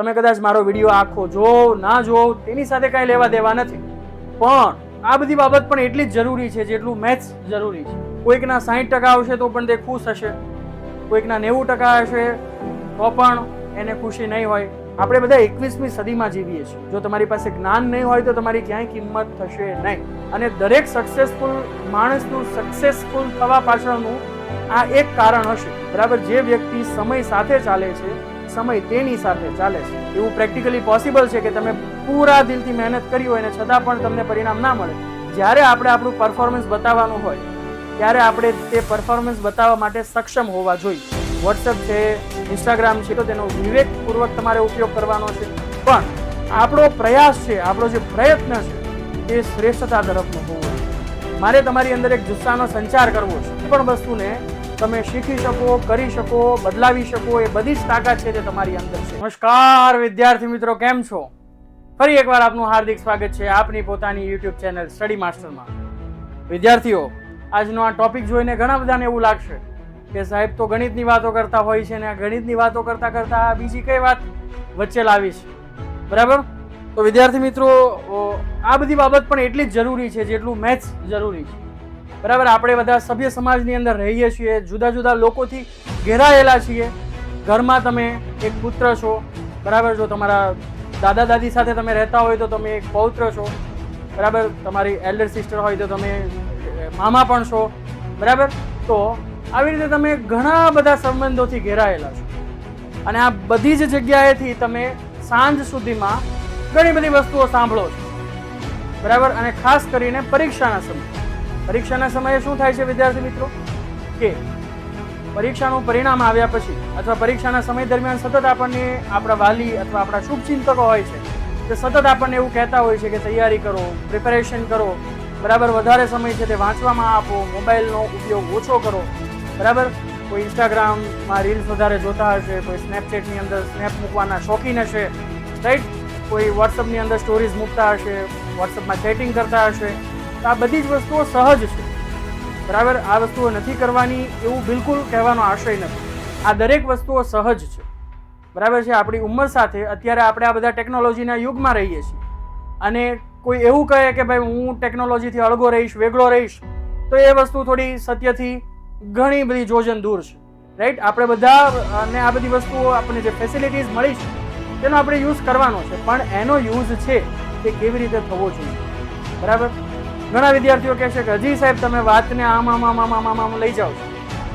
તમે કદાચ મારો વિડીયો આખો જો ના જો તેની સાથે કાંઈ લેવા દેવા નથી, પણ આ બધી બાબત પણ એટલી જ જરૂરી છે જેટલું મેથ્સ જરૂરી છે. કોઈકના 60% આવશે તો પણ તે ખુશ હશે, કોઈકના 90% હશે તો પણ એને ખુશી નહીં હોય. આપણે બધા 21મી સદીમાં જીવીએ છીએ. જો તમારી પાસે જ્ઞાન નહીં હોય તો તમારી ક્યાંય કિંમત થશે નહીં. અને દરેક સક્સેસફુલ માણસનું સક્સેસફુલ થવા પાછળનું આ એક કારણ હશે, બરાબર. જે વ્યક્તિ સમય સાથે ચાલે છે, સમય તેની સાથે ચાલે છે. એવું પ્રેક્ટિકલી પોસિબલ છે કે તમે પૂરા દિલથી મહેનત કરી હોય અને છતાં પણ તમને પરિણામ ના મળે. જ્યારે આપણે આપણું પરફોર્મન્સ બતાવવાનું હોય ત્યારે આપણે તે પરફોર્મન્સ બતાવવા માટે સક્ષમ હોવા જોઈએ. વોટ્સએપ છે, ઇન્સ્ટાગ્રામ છે, તો તેનો વિવેકપૂર્વક તમારે ઉપયોગ કરવાનો છે, પણ આપણો પ્રયાસ છે, આપણો જે પ્રયત્ન છે એ શ્રેષ્ઠતા તરફનો હોવો જોઈએ. મારે તમારી અંદર એક જુસ્સાનો સંચાર કરવો છે. એ પણ વસ્તુને તમે શીખી શકો, કરી શકો, બદલાવી શકો, એ બધી જ તાકાત છે તે તમારી અંદર છે. નમસ્કાર વિદ્યાર્થી મિત્રો, કેમ છો? ફરી એકવાર આપનું હાર્દિક સ્વાગત છે આપની પોતાની યુટ્યુબ ચેનલ સ્ટડી માસ્ટરમાં. વિદ્યાર્થીઓ, આજનો આ ટોપિક જોઈને ઘણા બધાને એવું લાગશે કે સાહેબ તો ગણિતની વાતો કરતા હોય છે ને આ ગણિતની વાતો કરતા કરતા બીજી કઈ વાત વચ્ચે લાવી છે, બરાબર. તો વિદ્યાર્થી મિત્રો, આ બધી બાબત પણ એટલી જ જરૂરી છે જેટલું મેથ્સ જરૂરી છે, બરાબર. આપણે બધા સભ્ય સમાજની અંદર રહીએ છીએ, જુદા જુદા લોકોથી ઘેરાયેલા છીએ. ઘરમાં તમે એક પુત્ર છો, બરાબર. જો તમારા દાદા દાદી સાથે તમે રહેતા હોય તો તમે એક પૌત્ર છો, બરાબર. તમારી એલ્ડર સિસ્ટર હોય તો તમે મામા પણ છો, બરાબર. તો આવી રીતે તમે ઘણા બધા સંબંધોથી ઘેરાયેલા છો અને આ બધી જ જગ્યાએથી તમે સાંજ સુધીમાં ઘણી બધી વસ્તુઓ સાંભળો છો, બરાબર. અને ખાસ કરીને પરીક્ષાના સમયે શું થાય છે વિદ્યાર્થી મિત્રો કે પરીક્ષાનું પરિણામ આવ્યા પછી અથવા પરીક્ષાના સમય દરમિયાન સતત આપણને આપણા વાલી અથવા આપણા શુભચિંતકો હોય છે તે સતત આપણને એવું કહેતા હોય છે કે તૈયારી કરો, પ્રિપેરેશન કરો, બરાબર. વધારે સમય છે તે વાંચવામાં આપો, મોબાઈલનો ઉપયોગ ઓછો કરો, બરાબર. કોઈ ઇન્સ્ટાગ્રામમાં રીલ્સ વધારે જોતા હશે, કોઈ સ્નેપચેટની અંદર સ્નેપ મૂકવાના શોખીન હશે, રાઈટ. કોઈ વોટ્સઅપની અંદર સ્ટોરીઝ મૂકતા હશે, વોટ્સઅપમાં ચેટિંગ કરતા હશે. તો આ બધી જ વસ્તુઓ સહજ છે, બરાબર. આ વસ્તુઓ નથી કરવાની એવું બિલકુલ કહેવાનો આશય નથી. આ દરેક વસ્તુઓ સહજ છે, બરાબર છે. આપણી ઉંમર સાથે અત્યારે આપણે આ બધા ટેકનોલોજીના યુગમાં રહીએ છીએ અને કોઈ એવું કહે કે ભાઈ હું ટેકનોલોજીથી અળગો રહીશ, વેગળો રહીશ, તો એ વસ્તુ થોડી સત્યથી ઘણી બધી જોજન દૂર છે, રાઈટ. આપણે બધા અને આ બધી વસ્તુઓ આપણને જે ફેસિલિટીઝ મળી છે તેનો આપણે યુઝ કરવાનો છે, પણ એનો યુઝ છે તે કેવી રીતે થવો જોઈએ, બરાબર. ઘણા વિદ્યાર્થીઓ કહેશે કે હજી સાહેબ તમે વાતને આમ લઈ જાઓ છો,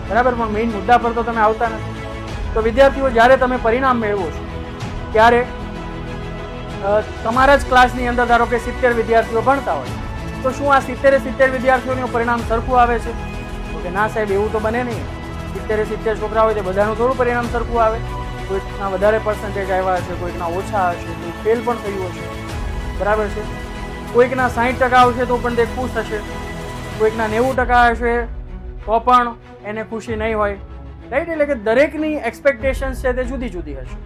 બરાબર, પણ મેઇન મુદ્દા પર તો તમે આવતા નથી. તો વિદ્યાર્થીઓ, જ્યારે તમે પરિણામ મેળવો છો ત્યારે તમારા જ ક્લાસની અંદર ધારો કે 70 વિદ્યાર્થીઓ ભણતા હોય તો શું આ 70 વિદ્યાર્થીઓનું પરિણામ સરખું આવે છે? તો કે ના સાહેબ, એવું તો બને નહીં. 70 છોકરા હોય તો બધાનું થોડું પરિણામ સરખું આવે. કોઈકના વધારે પર્સન્ટેજ આવ્યા હશે, કોઈકના ઓછા હશે, કોઈ ફેલ પણ થયું હશે, બરાબર છે. કોઈકના 60% આવશે તો પણ તે ખુશ હશે, કોઈકના 90% હશે તો પણ એને ખુશી નહીં હોય, રાઈટ. એટલે કે દરેકની એક્સપેક્ટેશન્સ છે તે જુદી જુદી હશે.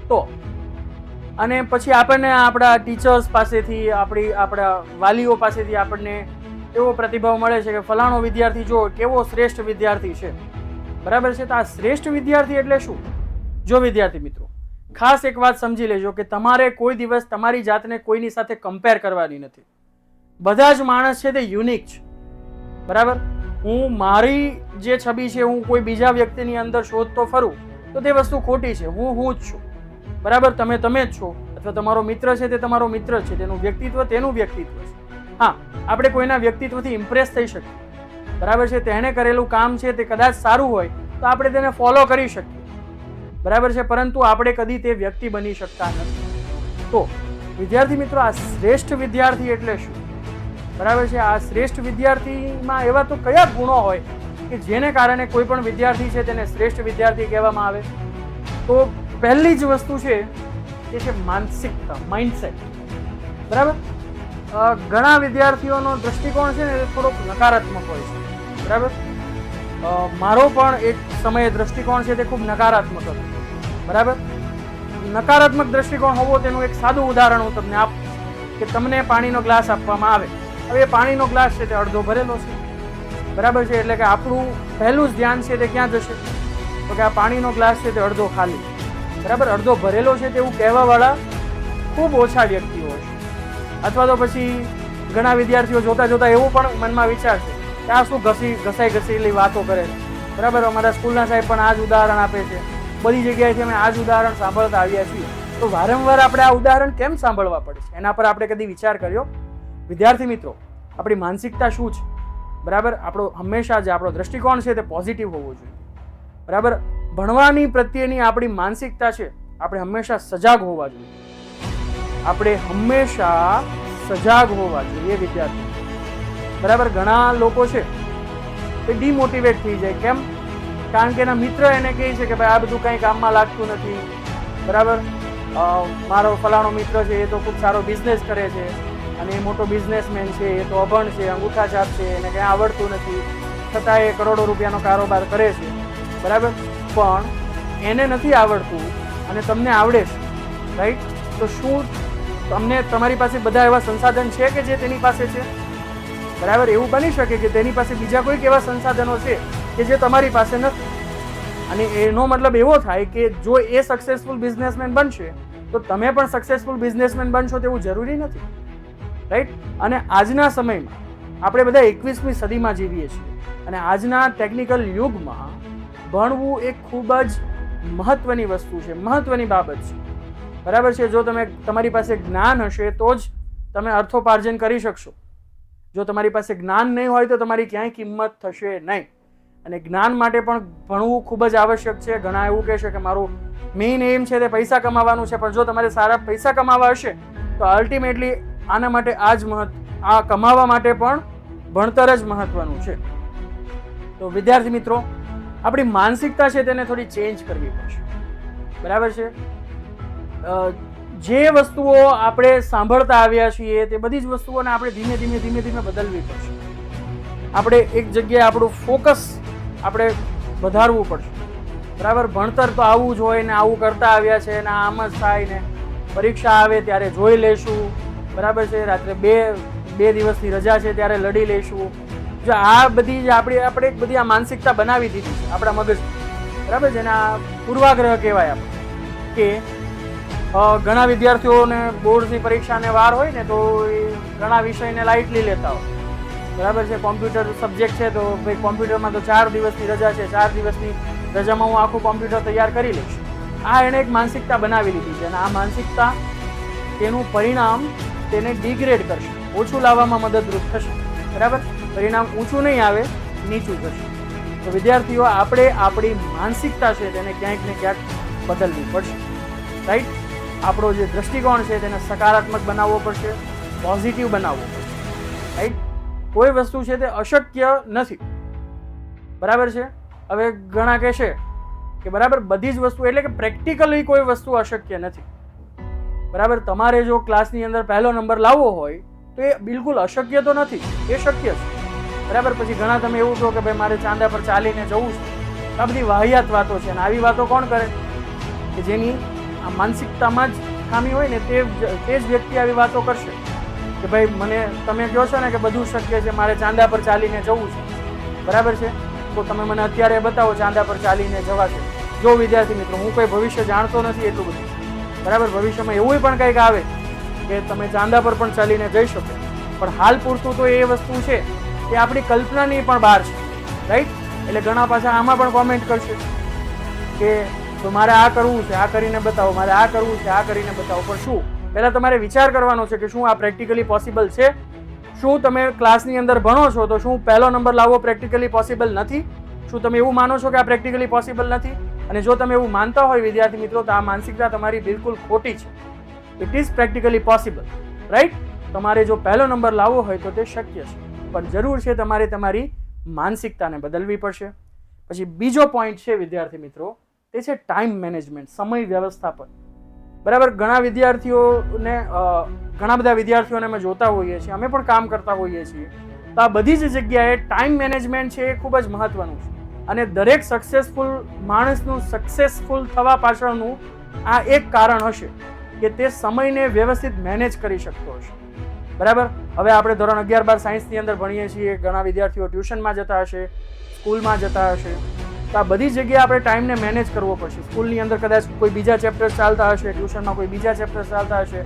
તો અને પછી આપણને આપણા ટીચર્સ પાસેથી, આપણા વાલીઓ પાસેથી આપણને એવો પ્રતિભાવ મળે છે કે ફલાણો વિદ્યાર્થી જો કેવો શ્રેષ્ઠ વિદ્યાર્થી છે, બરાબર છે. તો આ શ્રેષ્ઠ વિદ્યાર્થી એટલે શું? જો વિદ્યાર્થી મિત્રો, ખાસ એક વાત સમજી લેજો કે તમારે કોઈ દિવસ તમારી જાતને કોઈની સાથે કમ્પેર કરવાની નથી. બધા જ માણસ છે તે યુનિક છે, બરાબર. હું મારી જે છબી છે હું કોઈ બીજા વ્યક્તિની અંદર શોધતો ફરું તો તે વસ્તુ ખોટી છે. હું જ છું, બરાબર. તમે જ છો, અથવા તમારો મિત્ર છે તે તમારો મિત્ર છે, તેનું વ્યક્તિત્વ તેનું વ્યક્તિત્વ છે. હા, આપણે કોઈના વ્યક્તિત્વથી ઇમ્પ્રેસ થઈ શકીએ, બરાબર છે. તેણે કરેલું કામ છે તે કદાચ સારું હોય તો આપણે તેને ફોલો કરી શકીએ, બરાબર છે. પરંતુ આપણે કદી તે વ્યક્તિ બની શકતા નથી. તો વિદ્યાર્થી મિત્રો, આ શ્રેષ્ઠ વિદ્યાર્થી એટલે શું, બરાબર છે. આ શ્રેષ્ઠ વિદ્યાર્થીમાં એવા તો કયા ગુણો હોય કે જેને કારણે કોઈ પણ વિદ્યાર્થી છે તેને શ્રેષ્ઠ વિદ્યાર્થી કહેવામાં આવે? તો પહેલી જ વસ્તુ છે એ છે માનસિકતા, માઇન્ડસેટ, બરાબર. ઘણા વિદ્યાર્થીઓનો દ્રષ્ટિકોણ છે ને એ થોડોક નકારાત્મક હોય છે, બરાબર. મારો પણ એક સમયે દ્રષ્ટિકોણ છે તે ખૂબ નકારાત્મક હતો, બરાબર. નકારાત્મક દ્રષ્ટિકોણ હોવો તેનું એક સાદું ઉદાહરણ હું તમને આપું કે તમને પાણીનો ગ્લાસ આપવામાં આવે. હવે એ પાણીનો ગ્લાસ છે તે અડધો ભરેલો છે, બરાબર છે. એટલે કે આપણું પહેલું જ ધ્યાન છે તે ક્યાં જશે? તો કે આ પાણીનો ગ્લાસ છે તે અડધો ખાલી, બરાબર, અડધો ભરેલો છે તેવું કહેવાવાળા ખૂબ ઓછા વ્યક્તિઓ હશે. અથવા તો પછી ઘણા વિદ્યાર્થીઓ જોતા જોતા એવું પણ મનમાં વિચારશે કે આ શું ઘસાઈ ઘસેલી વાતો કરે છે. બરાબર, અમારા સ્કૂલના સાહેબ પણ આ જ ઉદાહરણ આપે છે. બધી જગ્યાએથી અમે આ જ ઉદાહરણ સાંભળતા આવ્યા છીએ. તો વારંવાર આપણે આ ઉદાહરણ કેમ સાંભળવા પડે છે, એના પર આપણે કદી વિચાર કર્યો? વિદ્યાર્થી મિત્રો, આપણી માનસિકતા શું છે? બરાબર, આપણો હંમેશા જે આપણો દ્રષ્ટિકોણ છે તે પોઝિટિવ હોવો જોઈએ. બરાબર, ભણવાની પ્રત્યેની આપણી માનસિકતા છે, આપણે હંમેશા સજાગ હોવા જોઈએ. આપણે હંમેશા સજાગ હોવા જોઈએ વિદ્યાર્થી. બરાબર, ઘણા લોકો છે તે ડિમોટિવેટ થઈ જાય. કેમ? કારણ કે એના મિત્ર એને કહે છે કે ભાઈ આ બધું કંઈ કામમાં લાગતું નથી. બરાબર, મારો ફલાણો મિત્ર છે એ તો ખૂબ સારો બિઝનેસ કરે છે અને એ મોટો બિઝનેસમેન છે, એ તો અભણ છે, અંગૂઠા છાપ છે, એને કંઈ આવડતું નથી, છતાં એ કરોડો રૂપિયાનો કારોબાર કરે છે. બરાબર, પણ એને નથી આવડતું અને તમને આવડે છે, રાઈટ? તો શું તમારી પાસે બધા એવા સંસાધન છે કે જે તેની પાસે છે? બરાબર, એવું બની શકે કે તેની પાસે બીજા કોઈક એવા સંસાધનો છે કે જે તમારી પાસે નથી. અને એનો મતલબ એવો થાય કે જો એ સક્સેસફુલ બિઝનેસમેન બનશે તો તમે પણ સક્સેસફુલ બિઝનેસમેન બનશો તેવું જરૂરી નથી, રાઈટ? અને આજના સમયમાં આપણે બધા 21મી સદીમાં જીવીએ છીએ અને આજના ટેકનિકલ યુગમાં ભણવું એક ખૂબ જ મહત્વની વસ્તુ છે, મહત્વની બાબત છે. બરાબર છે, જો તમારી પાસે જ્ઞાન હશે તો જ તમે અર્થોપાર્જન કરી શકશો. જો તમારી પાસે જ્ઞાન નહીં હોય તો તમારી ક્યાંય કિંમત થશે નહીં. અને જ્ઞાન માટે પણ ભણવું ખૂબ જ આવશ્યક છે. ઘણા એવું કહેશે કે મારું મેઇન એમ છે તે પૈસા કમાવાનું છે, પણ જો તમારે સારા પૈસા કમાવા હશે તો અલ્ટિમેટલી આના માટે આ કમાવા માટે પણ ભણતર જ મહત્વનું છે. તો વિદ્યાર્થી મિત્રો, આપણી માનસિકતા છે તેને થોડી ચેન્જ કરવી પડશે. બરાબર છે, જે વસ્તુઓ આપણે સાંભળતા આવ્યા છીએ તે બધી જ વસ્તુઓને આપણે ધીમે ધીમે બદલવી પડશે. આપણે એક જગ્યાએ આપણું ફોકસ આપણે વધારવું પડશે. બરાબર, ભણતર તો આવું જ હોય ને, આવું કરતા આવ્યા છે ને, આમ જ થાય ને, પરીક્ષા આવે ત્યારે જોઈ લેશું. બરાબર છે, રાત્રે બે દિવસની રજા છે ત્યારે લડી લઈશું. જો આ બધી આપણે એક બધી આ માનસિકતા બનાવી દીધી છે આપણા મગજ. બરાબર છે, એના પૂર્વાગ્રહ કહેવાય આપણે. કે ઘણા વિદ્યાર્થીઓને બોર્ડની પરીક્ષાને વાર હોય ને તો એ ઘણા વિષયને લાઇટલી લેતા હોય. બરાબર છે, કોમ્પ્યુટર સબ્જેક્ટ છે તો ભાઈ કોમ્પ્યુટરમાં તો 4 દિવસની રજા છે, 4 દિવસની રજામાં હું આખું કોમ્પ્યુટર તૈયાર કરી લઈશ. આ એણે એક માનસિકતા બનાવી લીધી છે અને આ માનસિકતા તેનું પરિણામ તેને ડિગ્રેડ કરશે, ઓછું લાવવામાં મદદરૂપ થશે. બરાબર, પરિણામ ઊંચું નહીં આવે, નીચું થશે. તો વિદ્યાર્થીઓ, આપણે આપણી માનસિકતા છે તેને ક્યાંક ને ક્યાંક બદલવી પડશે, રાઈટ? આપણો જે દ્રષ્ટિકોણ છે તેને સકારાત્મક બનાવવો પડશે, પોઝિટિવ બનાવવો પડશે, રાઈટ? કોઈ વસ્તુ છે તે અશક્ય નથી. બરાબર છે, હવે ઘણા કહેશે કે બરાબર બધી જ વસ્તુ એટલે કે પ્રેક્ટિકલી કોઈ વસ્તુ અશક્ય નથી. બરાબર, તમારે જો ક્લાસની અંદર પહેલો નંબર લાવવો હોય તો એ બિલકુલ અશક્ય તો નથી, એ શક્ય છે. બરાબર, પછી ઘણા તમે એવું કહો કે ભાઈ મારે ચાંદા પર ચાલીને જવું છે. આ બધી વાહિયાત વાતો છે અને આવી વાતો કોણ કરે? કે જેની આ માનસિકતામાં જ ખામી હોય ને તે જ વ્યક્તિ આવી વાતો કરશે કે ભાઈ તમે કહો છો ને કે બધું શક્ય છે, મારે ચાંદા પર ચાલીને જવું છે. બરાબર છે, તો તમે મને અત્યારે બતાવો ચાંદા પર ચાલીને જવાશે. જો વિદ્યાર્થી મિત્રો, હું કોઈ ભવિષ્ય જાણતો નથી એટલું બધું. બરાબર, ભવિષ્યમાં એવું પણ કંઈક આવે કે તમે ચાંદા પર પણ ચાલીને જઈ શકો, પણ હાલ પૂરતું તો એ વસ્તુ છે કે આપણી કલ્પનાની પણ બહાર છે, રાઈટ? એટલે ઘણા પાછા આમાં પણ કોમેન્ટ કરશે કે તો મારે આ કરવું છે, આ કરીને બતાવો, મારે આ કરવું છે, આ કરીને બતાવો. પણ શું? પહેલા તમારે વિચાર કરવાનો છે કે શું આ પ્રેક્ટિકલી પોસિબલ છે? શું તમે ક્લાસની અંદર ભણો છો તો શું પહેલો નંબર લાવવો પ્રેક્ટિકલી પોસિબલ નથી? શું તમે એવું માનો છો કે આ પ્રેક્ટિકલી પોસિબલ નથી? અને જો તમે એવું માનતા હોય વિદ્યાર્થી મિત્રો, તો આ માનસિકતા તમારી બિલકુલ ખોટી છે. It is practically possible, right? તમારે જો પહેલો નંબર લાવવો હોય તો તે શક્ય છે, પણ જરૂર છે તમારે તમારી માનસિકતાને બદલવી પડશે. પછી બીજો પોઈન્ટ છે વિદ્યાર્થી મિત્રો, તે છે ટાઈમ મેનેજમેન્ટ, સમય વ્યવસ્થાપન. બરાબર, ઘણા બધા વિદ્યાર્થીઓને અમે જોતા હોઈએ છીએ, અમે પણ કામ કરતા હોઈએ છીએ. તો આ બધી જ જગ્યાએ ટાઈમ મેનેજમેન્ટ છે એ ખૂબ જ મહત્વનું છે. અને દરેક સક્સેસફુલ માણસનું સક્સેસફુલ થવા પાછળનું આ એક કારણ હશે કે તે સમયને વ્યવસ્થિત મેનેજ કરી શકતો હશે. બરાબર, હવે આપણે ધોરણ 11-12 સાયન્સની અંદર ભણીએ છીએ, ઘણા વિદ્યાર્થીઓ ટ્યુશનમાં જતા હશે, સ્કૂલમાં જતા હશે. તો તો આ બધી જગ્યાએ આપણે ટાઈમને મેનેજ કરવો પડશે. સ્કૂલની અંદર કદાચ કોઈ બીજા ચેપ્ટર ચાલતા હશે, ટ્યુશનમાં કોઈ બીજા ચેપ્ટર ચાલતા હશે,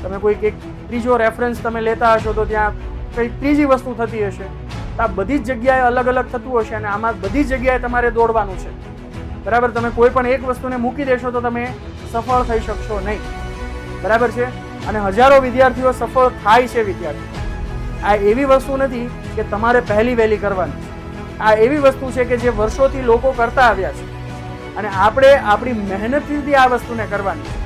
તમે કોઈક એક ત્રીજો રેફરન્સ તમે લેતા હશો તો ત્યાં કંઈક ત્રીજી વસ્તુ થતી હશે. તો આ બધી જ જગ્યાએ અલગ અલગ થતું હશે અને આમાં બધી જગ્યાએ તમારે દોડવાનું છે. બરાબર, તમે કોઈ પણ એક વસ્તુને મૂકી દેશો તો તમે સફળ થઈ શકશો નહીં. બરાબર છે, અને હજારો વિદ્યાર્થીઓ સફળ થાય છે. વિદ્યાર્થી, આ એવી વસ્તુ નથી કે તમારે પહેલી વહેલી કરવાની. આ એવી વસ્તુ છે કે જે વર્ષોથી લોકો કરતા આવ્યા છે અને આપણે આપણી મહેનતથી આ વસ્તુને કરવાની છે.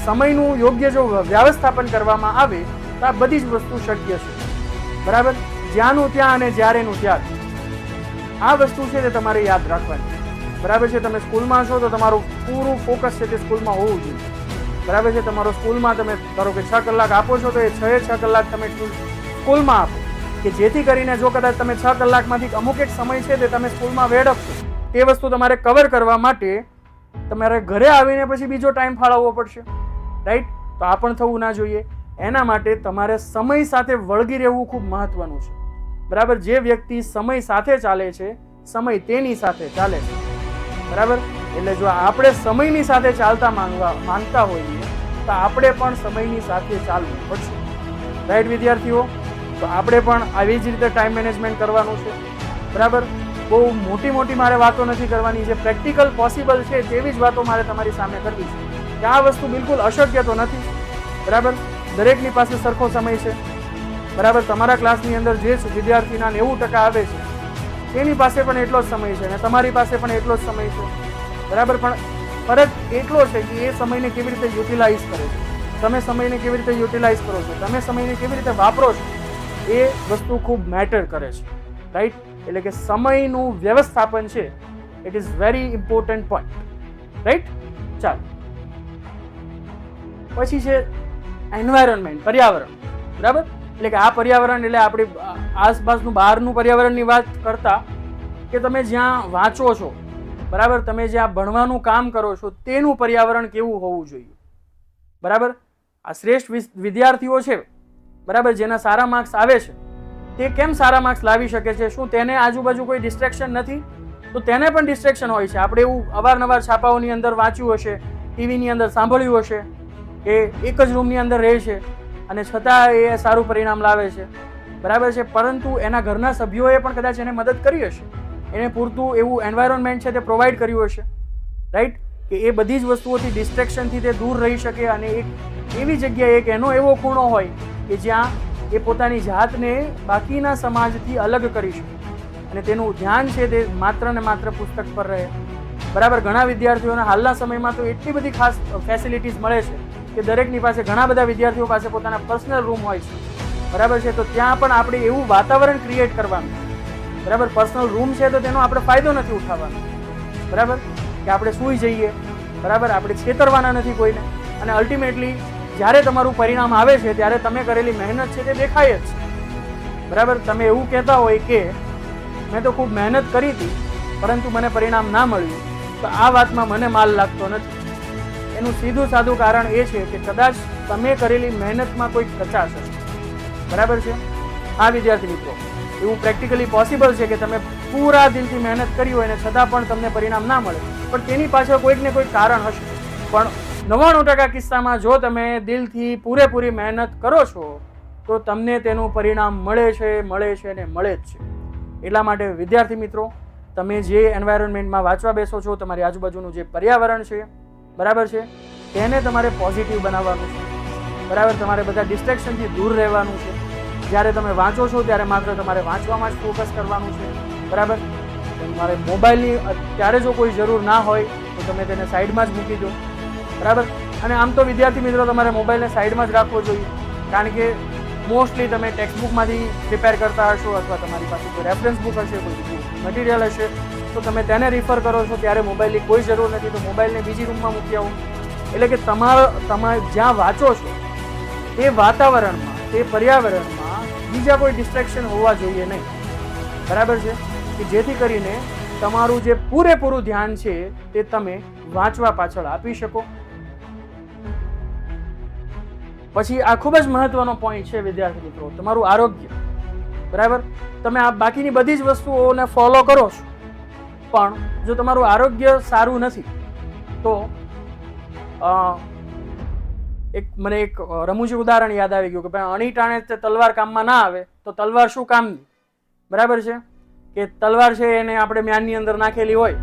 સમયનું યોગ્ય જો વ્યવસ્થાપન કરવામાં આવે તો આ બધી જ વસ્તુ શક્ય છે. બરાબર, જ્યાંનું ત્યાં અને જ્યારેનું ત્યારે. આ વસ્તુ છે તે તમારે યાદ રાખવાની. બરાબર છે, તમે સ્કૂલમાં છો તો તમારું પૂરું ફોકસ છે તે સ્કૂલમાં હોવું જોઈએ. બરાબર છે, તમારો સ્કૂલમાં તમે ધારો કે 6 કલાક આપો છો તો એ 6 કલાક તમે સ્કૂલમાં આપો, કે જેથી કરીને જો કદાચ તમે 6 કલાકમાંથી અમુક એક સમય છે તે તમે સ્કૂલમાં વેડફશો, તે વસ્તુ તમારે કવર કરવા માટે તમારે ઘરે આવીને પછી બીજો ટાઈમ ફાળવવો પડશે. રાઈટ, તો આ પણ થવું ના જોઈએ. એના માટે તમારે સમય સાથે વળગી રહેવું ખૂબ મહત્વનું છે. બરાબર, જે વ્યક્તિ સમય સાથે ચાલે છે, સમય તેની સાથે ચાલે છે. બરાબર, એટલે જો આપણે સમયની સાથે ચાલતા માંગતા હોઈએ તો આપણે પણ સમયની સાથે ચાલવું પડશે. રાઈટ વિદ્યાર્થીઓ, તો આપણે પણ આવી જ રીતે ટાઈમ મેનેજમેન્ટ કરવાનું છે. બરાબર, બહુ મોટી મારે વાતો નથી કરવાની. જે પ્રેક્ટિકલ પોસિબલ છે તેવી જ વાતો મારે તમારી સામે કરવી છે, કે આ વસ્તુ બિલકુલ અશક્ય તો નથી. બરાબર, દરેકની પાસે સરખો સમય છે. બરાબર, તમારા ક્લાસની અંદર જે વિદ્યાર્થીના 90% આવે છે તેની પાસે પણ એટલો જ સમય છે અને તમારી પાસે પણ એટલો જ સમય છે. બરાબર, પણ ફરક એટલો છે કે એ સમયને કેવી રીતે યુટિલાઇઝ કરે છે, તમે સમયને કેવી રીતે યુટિલાઇઝ કરો છો, તમે સમયને કેવી રીતે વાપરો છો, એ વસ્તુ ખૂબ મેટર કરે છે. રાઈટ, એટલે કે સમયનું વ્યવસ્થાપન છે, it is very important point. Right, ચાલો પછી છે એન્વાયરમેન્ટ, પર્યાવરણ. બરાબર, એટલે કે આ પર્યાવરણ એટલે આપણી આસપાસનું બહારનું પર્યાવરણની વાત કરતા કે તમે જ્યાં વાંચો છો, બરાબર, તમે જ્યાં ભણવાનું કામ કરો છો તેનું પર્યાવરણ કેવું હોવું જોઈએ. બરાબર, આ શ્રેષ્ઠ વિદ્યાર્થીઓ છે, બરાબર, જેના સારા માર્ક્સ આવે છે, તે કેમ સારા માર્ક્સ લાવી શકે છે? શું તેને આજુબાજુ કોઈ ડિસ્ટ્રેક્શન નથી? તો તેને પણ ડિસ્ટ્રેક્શન હોય છે. આપણે એવું અવારનવાર છાપાઓની અંદર વાંચ્યું હશે, ટીવીની અંદર સાંભળ્યું હશે કે એક જ રૂમની અંદર રહે છે અને છતાં એ સારું પરિણામ લાવે છે. બરાબર છે, પરંતુ એના ઘરના સભ્યોએ પણ કદાચ એને મદદ કરી હશે, એને પૂરતું એવું એન્વાયરમેન્ટ છે તે પ્રોવાઈડ કર્યું હશે. રાઈટ, કે એ બધી જ વસ્તુઓથી ડિસ્ટ્રેક્શનથી તે દૂર રહી શકે અને એક એવી જગ્યાએ એક એનો એવો ખૂણો હોય કે જ્યાં એ પોતાની જાતને બાકીના સમાજથી અલગ કરી શકે અને તેનું ધ્યાન છે તે માત્ર ને માત્ર પુસ્તક પર રહે. બરાબર, ઘણા વિદ્યાર્થીઓને હાલના સમયમાં તો એટલી બધી ખાસ ફેસિલિટીઝ મળે છે કે દરેકની પાસે, ઘણા બધા વિદ્યાર્થીઓ પાસે પોતાના પર્સનલ રૂમ હોય છે. બરાબર છે, તો ત્યાં પણ આપણે એવું વાતાવરણ ક્રિએટ કરવાનું. બરાબર, પર્સનલ રૂમ છે તો તેનો આપણે ફાયદો નથી ઉઠાવવાનો. બરાબર, કે આપણે સૂઈ જઈએ. બરાબર, આપણે છેતરવાના નથી કોઈને અને અલ્ટિમેટલી જ્યારે તમારું પરિણામ આવે છે ત્યારે તમે કરેલી મહેનત છે તે દેખાય જ છે. બરાબર, તમે એવું કહેતા હોય કે મેં તો ખૂબ મહેનત કરી હતી પરંતુ મને પરિણામ ના મળ્યું, તો આ વાતમાં મને માલ લાગતો નથી. એનું સીધું સાદું કારણ એ છે કે કદાચ તમે કરેલી મહેનતમાં કોઈ કચાશ હશે. બરાબર છે, હા વિદ્યાર્થી મિત્રો, એવું પ્રેક્ટિકલી પોસિબલ છે કે તમે પૂરા દિલથી મહેનત કરી હોય ને છતાં પણ તમને પરિણામ ના મળે, પણ તેની પાછળ કોઈક ને કોઈક કારણ હશે. પણ 99% કિસ્સામાં જો તમે દિલથી પૂરેપૂરી મહેનત કરો છો તો તમને તેનું પરિણામ મળે છે ને મળે જ છે. એટલા માટે વિદ્યાર્થી મિત્રો, તમે જે એન્વાયરમેન્ટમાં વાંચવા બેસો છો, તમારી આજુબાજુનું જે પર્યાવરણ છે, બરાબર છે, તેને તમારે પોઝિટિવ બનાવવાનું છે. બરાબર, તમારે બધા ડિસ્ટ્રેક્શનથી દૂર રહેવાનું છે. જ્યારે તમે વાંચો છો ત્યારે માત્ર તમારે વાંચવામાં જ ફોકસ કરવાનું છે. બરાબર, તમારે મોબાઈલની અત્યારે જો કોઈ જરૂર ના હોય તો તમે તેને સાઈડમાં જ મૂકી દો. બરાબર, અને આમ તો વિદ્યાર્થી મિત્રો તમારે મોબાઈલને સાઈડમાં જ રાખવો જોઈએ, કારણ કે મોસ્ટલી તમે ટેક્સ્ટબુકમાંથી પ્રિપેર કરતા હશો અથવા તમારી પાસે કોઈ રેફરન્સ બુક હશે, કોઈ મટીરિયલ હશે, તો તમે તેને રિફર કરો છો ત્યારે મોબાઈલની કોઈ જરૂર નથી. તો મોબાઈલને બીજી રૂમમાં મૂકી આવો. એટલે કે તમે જ્યાં વાંચો છો તે વાતાવરણમાં, તે પર્યાવરણમાં બીજા કોઈ ડિસ્ટ્રેક્શન હોવા જોઈએ નહીં. બરાબર છે, કે જેથી કરીને તમારું જે પૂરેપૂરું ધ્યાન છે તે તમે વાંચવા પાછળ આપી શકો. પછી આ ખૂબ જ મહત્વનો પોઈન્ટ છે વિદ્યાર્થી મિત્રો, તમારું આરોગ્ય. બરાબર, તમે આ બાકીની બધી જ વસ્તુઓને ફોલો કરો છો પણ જો તમારું આરોગ્ય સારું નથી તો મને એક રમૂજી ઉદાહરણ યાદ આવી ગયું કે ભાઈ અણી ટાણે તે તલવાર કામમાં ના આવે તો તલવાર શું કામની, બરાબર છે? કે તલવાર છે એને આપણે મ્યાનની અંદર નાખેલી હોય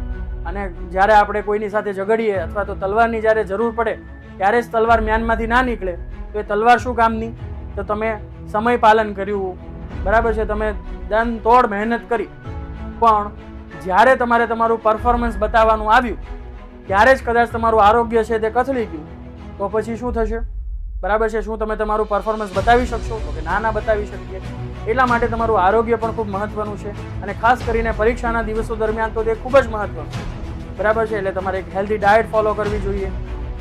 અને જ્યારે આપણે કોઈની સાથે ઝઘડીએ અથવા તો તલવારની જ્યારે જરૂર પડે ત્યારે જ તલવાર મ્યાનમાંથી ના નીકળે તો એ તલવાર શું કામની? તો તમે સમય પાલન કર્યું, બરાબર છે, તમે દન તોડ મહેનત કરી, પણ જ્યારે તમારે તમારું પરફોર્મન્સ બતાવવાનું આવ્યું ત્યારે જ કદાચ તમારું આરોગ્ય છે તે કથળી ગયું તો પછી શું થશે? બરાબર છે, શું તમે તમારું પરફોર્મન્સ બતાવી શકશો? તો કે ના બતાવી શકીએ. એટલા માટે તમારું આરોગ્ય પણ ખૂબ મહત્વનું છે અને ખાસ કરીને પરીક્ષાના દિવસો દરમિયાન તો તે ખૂબ જ મહત્વનું છે, બરાબર છે? એટલે તમારે એક હેલ્ધી ડાયટ ફોલો કરવી જોઈએ,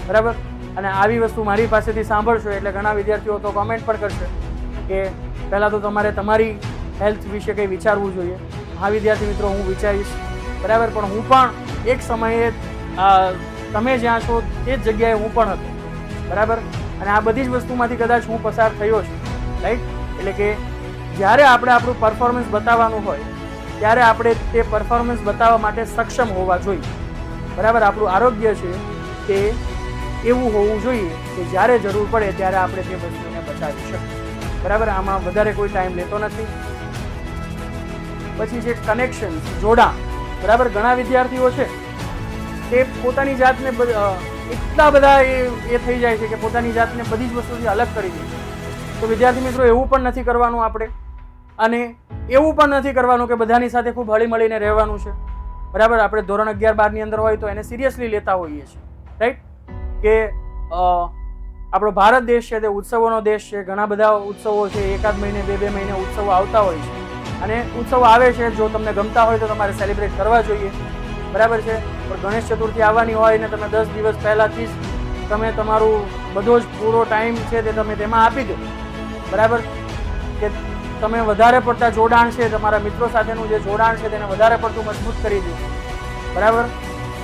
બરાબર? અને આવી વસ્તુ મારી પાસેથી સાંભળશો એટલે ઘણા વિદ્યાર્થીઓ તો કમેન્ટ પણ કરશે કે પહેલાં તો તમારે તમારી હેલ્થ વિશે કંઈ વિચારવું જોઈએ. હા વિદ્યાર્થી મિત્રો, હું વિચારીશ, બરાબર, પણ હું પણ એક સમયે તમે જ્યાં છો તે જ જગ્યાએ હું પણ હતો, બરાબર? અને આ બધી જ વસ્તુમાંથી કદાચ હું પસાર થયો છું, રાઈટ? એટલે કે જ્યારે આપણે આપણું પરફોર્મન્સ બતાવવાનું હોય ત્યારે આપણે તે પરફોર્મન્સ બતાવવા માટે સક્ષમ હોવા જોઈએ, બરાબર? આપણું આરોગ્ય છે તે એવું હોવું જોઈએ કે જ્યારે જરૂર પડે ત્યારે આપણે તે વસ્તુને બચાવી શકીએ, બરાબર? આમાં વધારે કોઈ ટાઈમ લેતો નથી. પછી છે કનેક્શન, જોડાણ, બરાબર? ઘણા વિદ્યાર્થીઓ છે તે પોતાની જાતને એટલા બધા એ થઈ જાય છે કે પોતાની જાતને બધી જ વસ્તુથી અલગ કરી દે છે. તો વિદ્યાર્થી મિત્રો, એવું પણ નથી કરવાનું આપણે, અને એવું પણ નથી કરવાનું કે બધાની સાથે ખૂબ હળી મળીને રહેવાનું છે, બરાબર? આપણે ધોરણ 11-12 ની અંદર હોય તો એને સિરિયસલી લેતા હોઈએ છીએ, રાઈટ? કે આપણો ભારત દેશ છે તે ઉત્સવોનો દેશ છે. ઘણા બધા ઉત્સવો છે, એકાદ મહિને 2-2 મહિને ઉત્સવો આવતા હોય છે અને ઉત્સવો આવે છે, જો તમને ગમતા હોય તો તમારે સેલિબ્રેટ કરવા જોઈએ, બરાબર છે? પણ ગણેશ ચતુર્થી આવવાની હોય ને તમે 10 દિવસ પહેલાથી જ તમે તમારું બધો જ પૂરો ટાઈમ છે તે તમે તેમાં આપી દો, બરાબર? કે તમે વધારે પડતા જોડાણ છે, તમારા મિત્રો સાથેનું જે જોડાણ છે તેને વધારે પડતું મજબૂત કરી દો, બરાબર?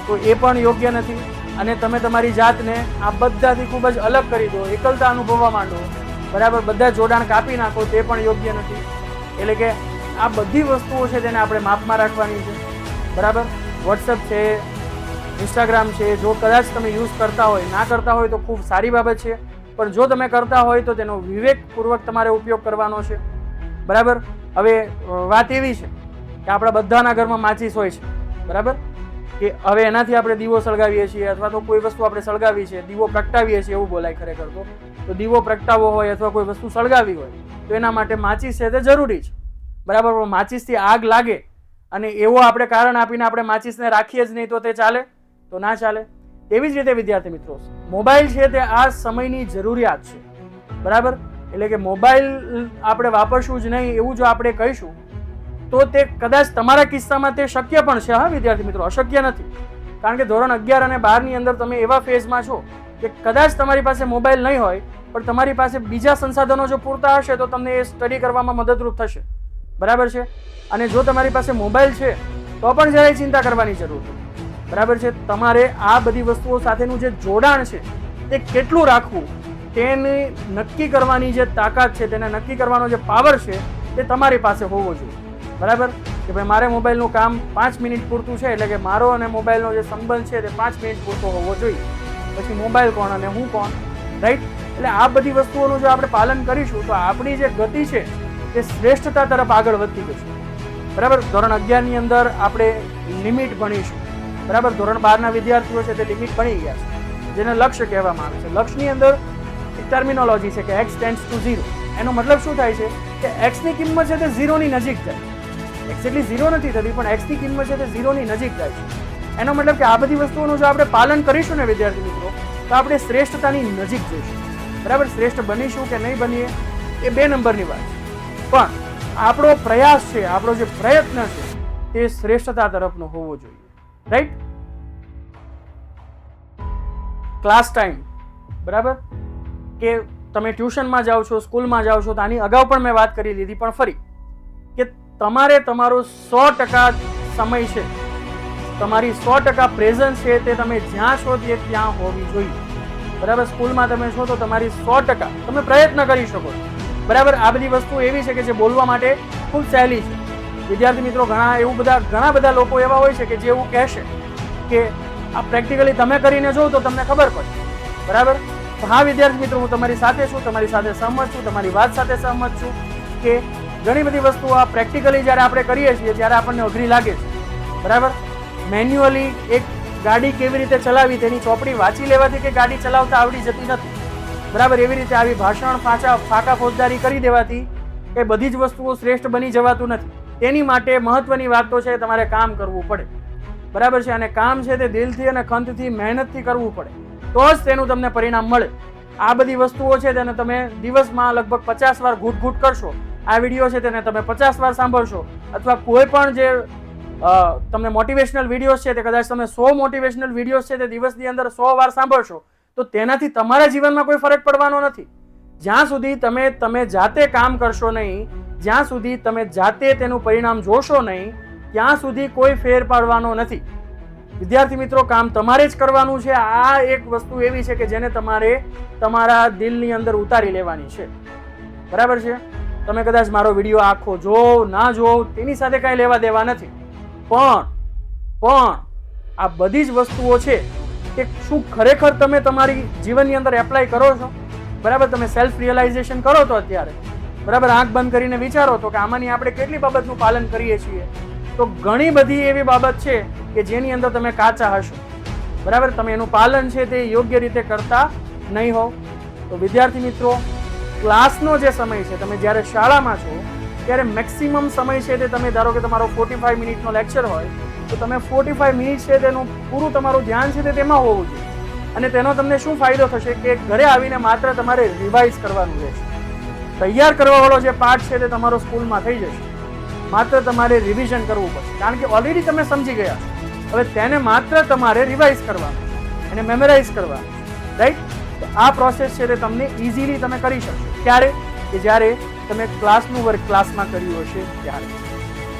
તો એ પણ યોગ્ય નથી. અને તમે તમારી જાતને આ બધાથી ખૂબ જ અલગ કરી દો, એકલતા અનુભવવા માંડો, બરાબર? બધા જોડાણ કાપી નાખો, તે પણ યોગ્ય નથી. એટલે કે આ બધી વસ્તુઓ છે તેને આપણે માપમાં રાખવાની છે, બરાબર? વોટ્સઅપ છે, ઇન્સ્ટાગ્રામ છે, જો કદાચ તમે યુઝ કરતા હોય, ના કરતા હોય તો ખૂબ સારી બાબત છે, પણ જો તમે કરતા હોય તો તેનો વિવેકપૂર્વક તમારે ઉપયોગ કરવાનો છે, બરાબર? હવે વાત એવી છે કે આપણા બધાના ઘરમાં માચીસ હોય છે, બરાબર? કે હવે એનાથી આપણે દીવો સળગાવીએ છીએ અથવા તો કોઈ વસ્તુ આપણે સળગાવી છે, દીવો પ્રગટાવીએ છીએ એવું બોલાય ખરેખર તો દીવો પ્રગટાવવો હોય અથવા કોઈ વસ્તુ સળગાવી હોય તો એના માટે માચીસ છે તે જરૂરી છે, બરાબર? પણ માચીસથી આગ લાગે અને એવો આપણે કારણ આપીને આપણે માચીસને રાખીએ જ નહીં તો તે ચાલે? તો ના ચાલે. તેવી જ રીતે વિદ્યાર્થી મિત્રો, મોબાઈલ છે તે આ સમયની જરૂરિયાત છે, બરાબર? એટલે કે મોબાઈલ આપણે વાપરશું જ નહીં એવું જો આપણે કહીશું તો તે કદાચ તમારા કિસ્સામાં તે શક્ય પણ છે. હા વિદ્યાર્થી મિત્રો, અશક્ય નથી. કારણ કે ધોરણ 11 અને 12 ની અંદર તમે એવા ફેઝમાં છો કે કદાચ તમારી પાસે મોબાઈલ નહીં હોય પણ તમારી પાસે બીજા સંસાધનો જો પૂરતા હશે તો તમને એ સ્ટડી કરવામાં મદદરૂપ થશે, બરાબર છે? અને જો તમારી પાસે મોબાઈલ છે તો પણ જરાય ચિંતા કરવાની જરૂર નથી, બરાબર છે? તમારે આ બધી વસ્તુઓ સાથેનું જે જોડાણ છે તે કેટલું રાખવું તેને નક્કી કરવાની જે તાકાત છે, તેને નક્કી કરવાનો જે પાવર છે તે તમારી પાસે હોવો જોઈએ, બરાબર? કે ભાઈ મારે મોબાઈલનું કામ 5 મિનિટ પૂરતું છે, એટલે કે મારો અને મોબાઈલનો જે સંબંધ છે તે 5 મિનિટ પૂરતો હોવો જોઈએ. પછી મોબાઈલ કોણ અને હું કોણ, રાઈટ? એટલે આ બધી વસ્તુઓનું જો આપણે પાલન કરીશું તો આપણી જે ગતિ છે તે શ્રેષ્ઠતા તરફ આગળ વધતી જશે, બરાબર? ધોરણ 11 ની અંદર આપણે લિમિટ ભણીશું, બરાબર? ધોરણ 12 ના વિદ્યાર્થીઓ છે તે લિમિટ ભણી ગયા છે, જેને લક્ષ્ય કહેવામાં આવે છે. લક્ષ્યની અંદર એક ટર્મિનોલોજી છે કે x ટેન્ડ્સ ટુ 0. એનો મતલબ શું થાય છે કે x ની કિંમત છે તે 0 ની નજીક જાય. એક્ઝેક્ટલી 0 નથી થતી પણ x ની કિંમત છે તે 0 ની નજીક જાય છે. એનો મતલબ કે આ બધી વસ્તુઓનું જો આપણે પાલન કરીશું ને વિદ્યાર્થી મિત્રો તો આપણે શ્રેષ્ઠતાની નજીક જઈશું, બરાબર? શ્રેષ્ઠ બનીશું કે નહીં બનીએ એ 2 નંબરની વાત છે, પણ આપણો પ્રયાસ છે, આપણો જે પ્રયત્ન છે તે શ્રેષ્ઠતા તરફનો હોવો જોઈએ, રાઈટ? ક્લાસ ટાઈમ, બરાબર? કે તમે ટ્યુશનમાં જાઓ છો, સ્કૂલમાં જાઓ છો, તો આની અગાઉ પણ મેં વાત કરી લીધી પણ ફરી કે તમારે તમારો 100% સમય છે, તમારી 100% પ્રેઝન્સ છે તે તમે જ્યાં છો તે ત્યાં હોવી જોઈએ, બરાબર? સ્કૂલમાં તમે છો તો તમારી 100% તમે પ્રયત્ન કરી શકો છો, બરાબર? આ બધી વસ્તુ એવી છે કે જે બોલવા માટે ખૂબ સહેલી છે, વિદ્યાર્થી મિત્રો ઘણા બધા લોકો એવા હોય છે કે જે એવું કહેશે કે આ પ્રેક્ટિકલી તમે કરીને જો તો તમને ખબર પડે, બરાબર? તો હા વિદ્યાર્થી મિત્રો, હું તમારી સાથે છું, તમારી સાથે સહમત છું, તમારી વાત સાથે સહમત છું કે ઘણી બધી વસ્તુઓ આ પ્રેક્ટિકલી જ્યારે આપણે કરીએ છીએ ત્યારે આપણને અઘરી લાગે છે, બરાબર? મેન્યુઅલી એક ગાડી કેવી રીતે ચલાવી તેની ચોપડી વાંચી લેવાથી કે ગાડી ચલાવતા આવડી જતી નથી, બરાબર? એવી રીતે આવી ભાષણ ફાંકા ફોજદારી કરી દેવાથી એ બધી જ વસ્તુઓ શ્રેષ્ઠ બની જવાતું નથી. તેની માટે મહત્વની વાત તો છે તમારે કામ કરવું પડે, બરાબર છે? અને કામ છે તે દિલથી અને ખંતથી મહેનતથી કરવું પડે, તો જ તેનું તમને પરિણામ મળે. આ બધી વસ્તુઓ છે તેને તમે દિવસમાં લગભગ 50 વાર ઘૂંટ કરશો. આ વિડીયો છે તેને તમે 50 વાર સાંભળશો, અથવા કોઈ પણ જે તમને મોટિવેશનલ વિડીયોઝ છે તે કદાચ તમે 100 મોટિવેશનલ વિડીયોઝ છે તે દિવસની અંદર 100 વાર સાંભળશો, તો તેનાથી તમારા જીવનમાં કોઈ ફરક પડવાનો નથી. જ્યાં સુધી તમે જાતે કામ કરશો નહીં, જ્યાં સુધી તમે જાતે તેનું પરિણામ જોશો નહીં, ત્યાં સુધી કોઈ ફેર પાડવાનો નથી. વિદ્યાર્થી મિત્રો, કામ તમારે જ કરવાનું છે. આ એક વસ્તુ એવી છે કે જેને તમારે તમારા દિલની અંદર ઉતારી લેવાની છે, બરાબર છે? તમે કદાચ મારો વિડીયો આખો જો ના જો તેની સાથે કાંઈ લેવા દેવા નથી, પણ આ બધી જ વસ્તુઓ છે કે શું ખરેખર તમે તમારી જીવનની અંદર એપ્લાય કરો છો, બરાબર? તમે સેલ્ફ રિયલાઇઝેશન કરો તો અત્યારે, બરાબર, આંખ બંધ કરીને વિચારો તો કે આમાંની આપણે કેટલી બાબતનું પાલન કરીએ છીએ. તો ઘણી બધી એવી બાબત છે કે જેની અંદર તમે કાચા હશો, બરાબર? તમે એનું પાલન છે તે યોગ્ય રીતે કરતા નહીં હોવ. તો વિદ્યાર્થી મિત્રો, ક્લાસનો જે સમય છે, તમે જ્યારે શાળામાં છો ત્યારે મેક્સિમમ સમય છે તે તમે ધારો કે તમારો 45 મિનિટનો લેક્ચર હોય તો તમે 45 મિનિટ છે તેનું પૂરું તમારું ધ્યાન છે તે તેમાં હોવું જોઈએ. અને તેનો તમને શું ફાયદો થશે કે ઘરે આવીને માત્ર તમારે રિવાઇઝ કરવાનું રહેશે. તૈયાર કરવાવાળો જે પાઠ છે તે તમારો સ્કૂલમાં થઈ જશે, માત્ર તમારે રિવિઝન કરવું પડશે, કારણ કે ઓલરેડી તમે સમજી ગયા છો. હવે તેને માત્ર તમારે રિવાઇઝ કરવાનું, એને મેમરાઇઝ કરવાનું, રાઈટ? તો આ પ્રોસેસ છે તે તમને ઇઝીલી તમે કરી શકશો. ક્યારે? કે જ્યારે તમે ક્લાસનું વર્ક ક્લાસમાં કર્યું હશે ત્યારે.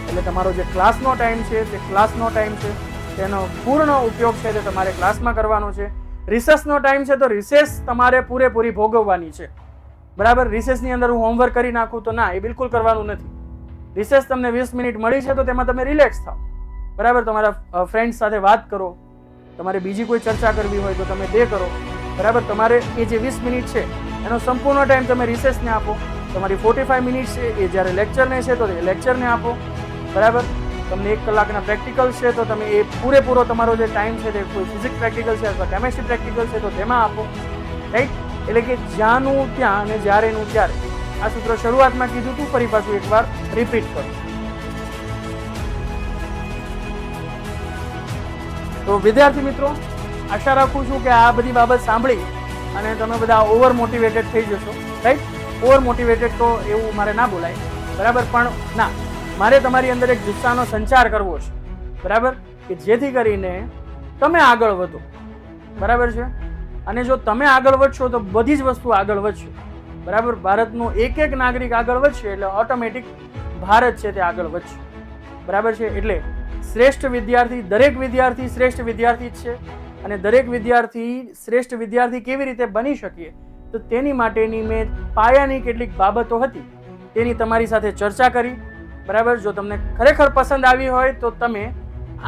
એટલે તમારો જે ક્લાસનો ટાઈમ છે તે ક્લાસનો ટાઈમ છે, તેનો પૂર્ણ ઉપયોગ છે તે તમારે ક્લાસમાં કરવાનો છે. રિસેસનો ટાઈમ છે તો રિસેસ તમારે પૂરેપૂરી ભોગવવાની છે, બરાબર? રિસેસની અંદર હું હોમવર્ક કરી નાખું તો ના, એ બિલકુલ કરવાનું નથી. રિસેસ તમને 20 મિનિટ મળી છે તો તેમાં તમે રિલેક્સ થાઓ, બરાબર? તમારા ફ્રેન્ડ સાથે વાત કરો, તમારે બીજી કોઈ ચર્ચા કરવી હોય તો તમે તે કરો, બરાબર? તમારે એ જે 20 મિનિટ છે એનો સંપૂર્ણ ટાઈમ તમે રિસેસને આપો. તમારી 45 મિનિટ છે એ જ્યારે લેક્ચરને છે તો એ લેક્ચરને આપો, બરાબર? તમને 1 કલાકના પ્રેક્ટિકલ છે તો તમે એ પૂરેપૂરો તમારો જે ટાઈમ છે તે કોઈ ફિઝિક્સ પ્રેક્ટિકલ છે અથવા કેમેસ્ટ્રી પ્રેક્ટિકલ છે તો તેમાં આપો, રાઈટ? એટલે કે જ્યાંનું ત્યાં અને જ્યારેનું ત્યારે. આ સૂત્ર શરૂઆતમાં કીધું હતું, ફરી પાછું એકવાર રિપીટ કરો. તો વિદ્યાર્થી મિત્રો, આશા રાખું છું કે આ બધી બાબત સાંભળી અને તમે બધા ઓવર મોટિવેટેડ થઈ જશો, રાઈટ? ઓવર મોટિવેટેડ તો એવું મારે ના બોલાય, બરાબર? પણ ના, મારે તમારી અંદર એક જુસ્સાનો સંચાર કરવો છે, બરાબર? કે જેથી કરીને તમે આગળ વધો, બરાબર છે? અને જો તમે આગળ વધશો તો બધી જ વસ્તુ આગળ વધશે, બરાબર? ભારતનો એક નાગરિક આગળ વધશે એટલે ઓટોમેટિક ભારત છે તે આગળ વધશે, બરાબર છે? એટલે શ્રેષ્ઠ વિદ્યાર્થી, દરેક વિદ્યાર્થી શ્રેષ્ઠ વિદ્યાર્થી જ છે. અને દરેક વિદ્યાર્થી શ્રેષ્ઠ વિદ્યાર્થી કેવી રીતે બની શકીએ તો તેની માટેની મેં પાયાની કેટલીક બાબતો હતી તેની તમારી સાથે ચર્ચા કરી, બરાબર? જો તમને ખરેખર પસંદ આવી હોય તો તમે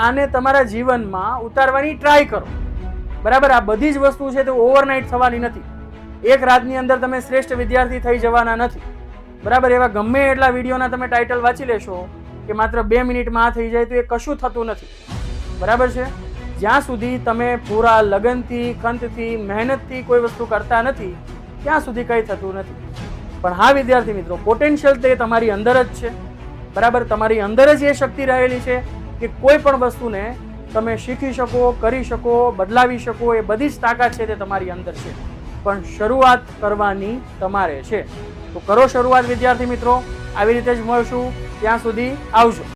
આને તમારા જીવનમાં ઉતારવાની ટ્રાય કરો, બરાબર? આ બધી જ વસ્તુ છે તે ઓવરનાઇટ થવાની નથી. એક રાતની અંદર તમે શ્રેષ્ઠ વિદ્યાર્થી થઈ જવાના નથી, બરાબર? એવા ગમે એટલા વિડીયોના તમે ટાઇટલ વાંચી લેશો કે માત્ર 2 મિનિટમાં આ થઈ જાય તો એ કશું થતું નથી, બરાબર છે? જ્યાં સુધી તમે પૂરા લગનથી, ખંતથી, મહેનતથી કોઈ વસ્તુ કરતા નથી ત્યાં સુધી કંઈ થતું નથી. પણ હા વિદ્યાર્થી મિત્રો, પોટેન્શિયલ તે તમારી અંદર જ છે, બરાબર? તમારી અંદર જ એ શક્તિ રહેલી છે કે કોઈ પણ વસ્તુને તમે શીખી શકો, કરી શકો, બદલાવી શકો. એ બધી જ તાકાત છે તે તમારી અંદર છે, પણ શરૂઆત કરવાની તમારે છે. તો કરો શરૂઆત વિદ્યાર્થી મિત્રો. આવી રીતે જ મળશું, ત્યાં સુધી આવજો.